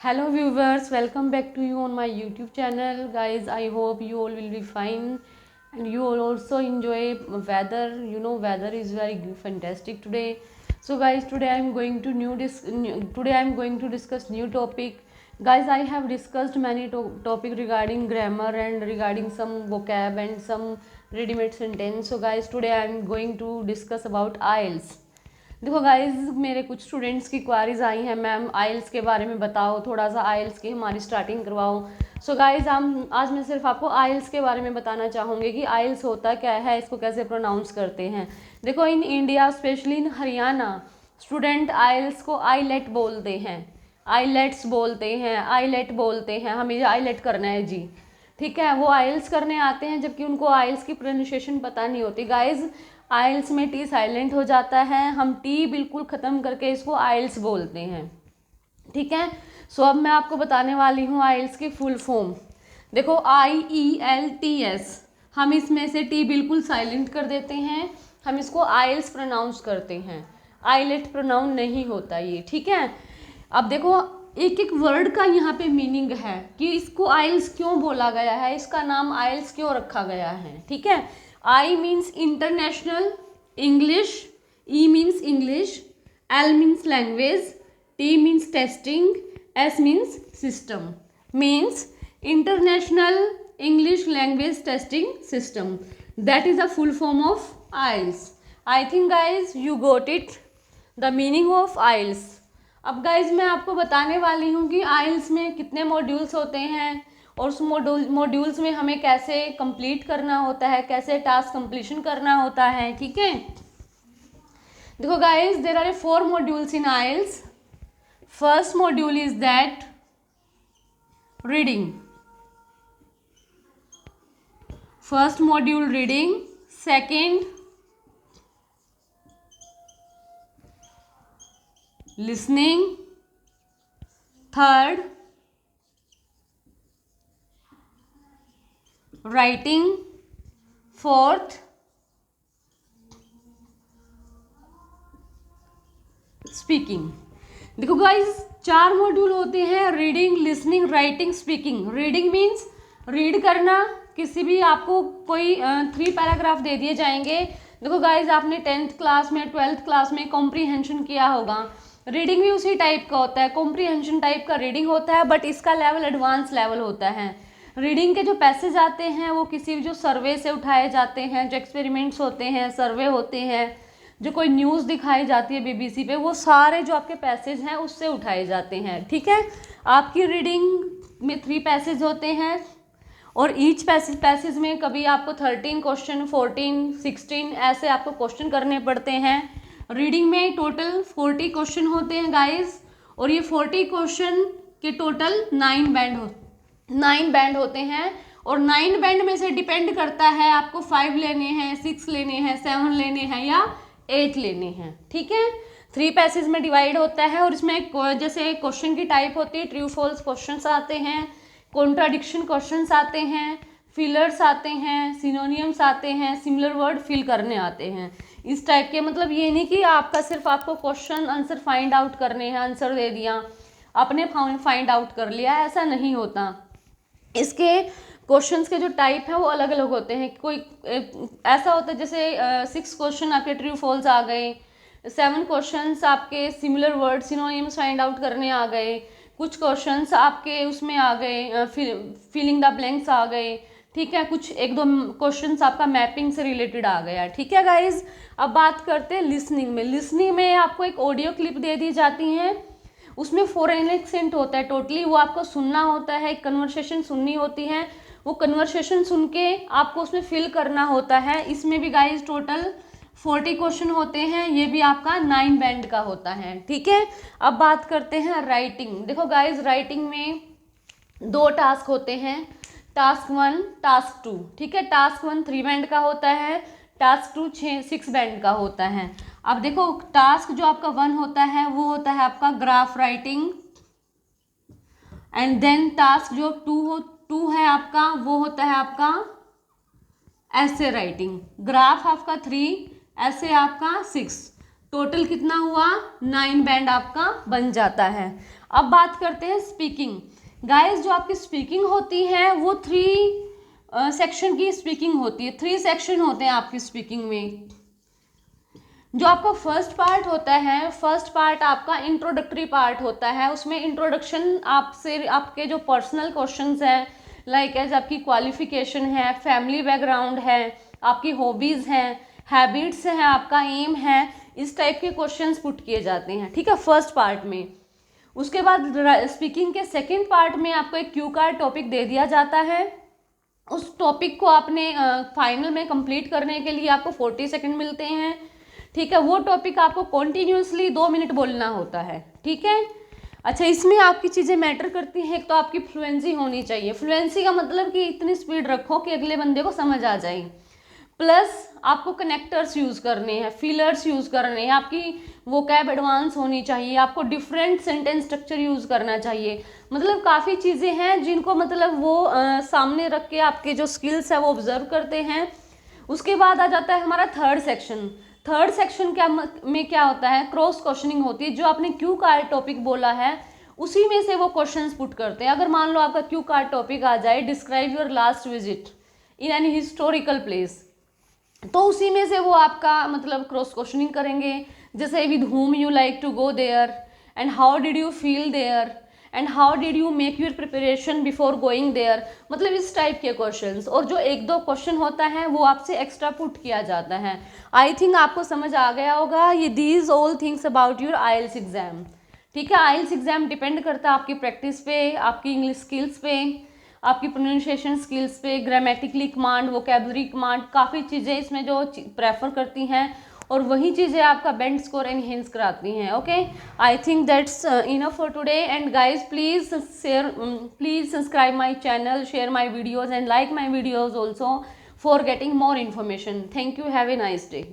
Hello viewers, welcome back to you on my YouTube channel. Guys, I hope you all will be fine and you all also enjoy weather. You know, weather is very fantastic today. So guys, today I am going to discuss new topic. Guys, I have discussed many topic regarding grammar and regarding some vocab and some ready-made sentence. So guys, today I am going to discuss about IELTS. देखो guys, मेरे कुछ students की queries आई हैं, ma'am आइल्स के बारे में बताओ, थोड़ा सा आइल्स की हमारी स्टार्टिंग करवाओ। सो गाइज, आज मैं सिर्फ आपको आइल्स के बारे में बताना चाहूँगी कि आइल्स होता क्या है, इसको कैसे प्रोनाउंस करते हैं। देखो, in India specially in Haryana student aisles को आईलेट बोलते हैं, आईलेट्स बोलते हैं, आईलेट बोलते हैं। हमें आईलेट करना है जी, ठीक है। वो आइल्स करने आते हैं जबकि उनको आइल्स की प्रोनाउंसिएशन पता नहीं होती। गाइज, आइल्स में टी साइलेंट हो जाता है, हम टी बिल्कुल ख़त्म करके इसको आइल्स बोलते हैं, ठीक है। सो अब मैं आपको बताने वाली हूँ आइल्स की फुल फॉर्म। देखो, IELTS, हम इसमें से टी बिल्कुल साइलेंट कर देते हैं, हम इसको आइल्स प्रोनाउंस करते हैं, आइलेट प्रोनाउंस नहीं होता ये, ठीक है। अब देखो, एक एक वर्ड का यहाँ पे मीनिंग है कि इसको आइल्स क्यों बोला गया है, इसका नाम आइल्स क्यों रखा गया है, ठीक है। I means international English, E means English, L means language, T means testing, S means system. Means international English language testing system. That is the full form of IELTS. I think guys you got it, the meaning of IELTS. अब guys मैं आपको बताने वाली हूँ कि IELTS में कितने modules होते हैं और उस मॉड्यूल्स में हमें कैसे कंप्लीट करना होता है, कैसे टास्क कंप्लीशन करना होता है, ठीक है। देखो guys, there are 4 modules in IELTS. First module is that reading, first module reading, second listening, third writing, fourth speaking. देखो गाइस, 4 मॉड्यूल होते हैं, reading, listening, writing, speaking. Reading means read करना, किसी भी आपको कोई 3 पैराग्राफ दे दिए जाएंगे। देखो गाइस, आपने 10th क्लास में 12th क्लास में कॉम्प्रीहेंशन किया होगा, रीडिंग भी उसी टाइप का होता है, कॉम्प्रीहेंशन टाइप का रीडिंग होता है, बट इसका लेवल एडवांस लेवल होता है। रीडिंग के जो पैसेज आते हैं वो किसी भी जो सर्वे से उठाए जाते हैं, जो एक्सपेरिमेंट्स होते हैं, सर्वे होते हैं, जो कोई न्यूज़ दिखाई जाती है BBC पे, वो सारे जो आपके पैसेज हैं उससे उठाए जाते हैं, ठीक है। आपकी रीडिंग में 3 पैसेज होते हैं और ईच पैसेज में कभी आपको 13 क्वेश्चन, 14, 16 ऐसे आपको क्वेश्चन करने पड़ते हैं। रीडिंग में टोटल 40 क्वेश्चन होते हैं गाइज, और ये 40 क्वेश्चन के टोटल 9 बैंड होते हैं, और 9 बैंड में से डिपेंड करता है आपको 5 लेने हैं, 6 लेने हैं, 7 लेने हैं या 8 लेने हैं, ठीक है। 3 पैसेज में डिवाइड होता है, और इसमें जैसे क्वेश्चन की टाइप होती है, ट्रू फॉल्स क्वेश्चंस आते हैं, कॉन्ट्राडिक्शन क्वेश्चंस आते हैं, फिलर्स आते हैं, सिनोनियम्स आते हैं, सिमिलर वर्ड फिल करने आते हैं, इस टाइप के। मतलब ये नहीं कि आपको क्वेश्चन आंसर फाइंड आउट करने हैं, आंसर दे दिया आपने फाइंड आउट कर लिया, ऐसा नहीं होता। इसके क्वेश्चंस के जो टाइप है वो अलग अलग होते हैं। कोई ऐसा होता है जैसे 6 क्वेश्चन आपके ट्रू फॉल्स आ गए, 7 क्वेश्चंस आपके similar word synonyms find out करने आ गए, कुछ क्वेश्चंस आपके उसमें आ गए, फिलिंग द ब्लैंक्स आ गए, ठीक है। कुछ 1-2 क्वेश्चंस आपका मैपिंग से रिलेटेड आ गया, ठीक है गाइज। अब बात करते हैं लिसनिंग में। लिसनिंग में आपको एक ऑडियो क्लिप दे दी जाती है, उसमें फॉरेन एक्सेंट होता है टोटली, वो आपको सुनना होता है, कन्वर्सेशन सुननी होती है, वो कन्वर्सेशन सुन के आपको उसमें फिल करना होता है। इसमें भी गाइज टोटल 40 क्वेश्चन होते हैं, ये भी आपका 9 बैंड का होता है, ठीक है। अब बात करते हैं राइटिंग। देखो गाइज, राइटिंग में 2 टास्क होते हैं, टास्क 1, टास्क 2, ठीक है। टास्क 1 3 बैंड का होता है, टास्क 2 6 बैंड का होता है। अब देखो, टास्क जो आपका 1 होता है वो होता है आपका graph writing, and then task जो 2 है आपका वो होता है आपका ऐसे राइटिंग। ग्राफ आपका 3, ऐसे आपका 6, टोटल कितना हुआ 9 बैंड आपका बन जाता है। अब बात करते हैं स्पीकिंग। गाइस जो आपकी स्पीकिंग होती है वो 3 सेक्शन की स्पीकिंग होती है, 3 सेक्शन होते हैं आपकी स्पीकिंग में। जो आपका फर्स्ट पार्ट होता है, फर्स्ट पार्ट आपका इंट्रोडक्टरी पार्ट होता है, उसमें इंट्रोडक्शन आपसे आपके जो पर्सनल क्वेश्चंस हैं, लाइक एज आपकी क्वालिफिकेशन है, फैमिली बैकग्राउंड है, आपकी हॉबीज़ हैं, हैबिट्स हैं, आपका एम है, इस टाइप के क्वेश्चंस पुट किए जाते हैं, ठीक है, फर्स्ट पार्ट में। उसके बाद स्पीकिंग के सेकेंड पार्ट में आपको एक क्यू कार्ड टॉपिक दे दिया जाता है। उस टॉपिक को आपने फाइनल में कंप्लीट करने के लिए आपको 40 सेकंड मिलते हैं, ठीक है। वो टॉपिक आपको कॉन्टिन्यूसली 2 मिनट बोलना होता है, ठीक है। अच्छा, इसमें आपकी चीज़ें मैटर करती हैं। एक तो आपकी फ्लुएंसी होनी चाहिए। फ्लुएंसी का मतलब कि इतनी स्पीड रखो कि अगले बंदे को समझ आ जाए। प्लस आपको कनेक्टर्स यूज़ करने हैं, फिलर्स यूज़ करने हैं, आपकी वोकैब एडवांस होनी चाहिए, आपको डिफरेंट सेंटेंस स्ट्रक्चर यूज़ करना चाहिए। मतलब काफ़ी चीज़ें हैं जिनको मतलब वो सामने रख के आपके जो स्किल्स है वो ऑब्जर्व करते हैं। उसके बाद आ जाता है हमारा थर्ड सेक्शन। थर्ड सेक्शन में क्या होता है, क्रॉस क्वेश्चनिंग होती है। जो आपने क्यू कार्ड टॉपिक बोला है उसी में से वो क्वेश्चंस पुट करते हैं। अगर मान लो आपका क्यू कार्ड टॉपिक आ जाए, describe your last visit in any historical place, तो उसी में से वो आपका मतलब क्रॉस क्वेश्चनिंग करेंगे। जैसे with whom you like to go there and how did you feel there and how did you make your preparation before going there, मतलब इस टाइप के क्वेश्चंस। और जो 1-2 क्वेश्चन होता है वो आपसे एक्स्ट्रा पुट किया जाता है। आई थिंक आपको समझ आ गया होगा ये these all things about your IELTS exam, ठीक है। आइल्स एग्जाम डिपेंड करता है आपकी प्रैक्टिस पे, आपकी इंग्लिश स्किल्स पे, आपकी प्रोनाउंसिएशन स्किल्स पे, ग्रामेटिकली कमांड, वोकेबलरी कमांड, काफ़ी चीज़ें इसमें जो प्रेफर करती हैं और वही चीज़ें आपका बेंड स्कोर एनहेंस कराती हैं। Okay, I think that's enough for today and guys please please subscribe my channel, share my videos and like my videos also for getting more information. Thank you. Have a nice day.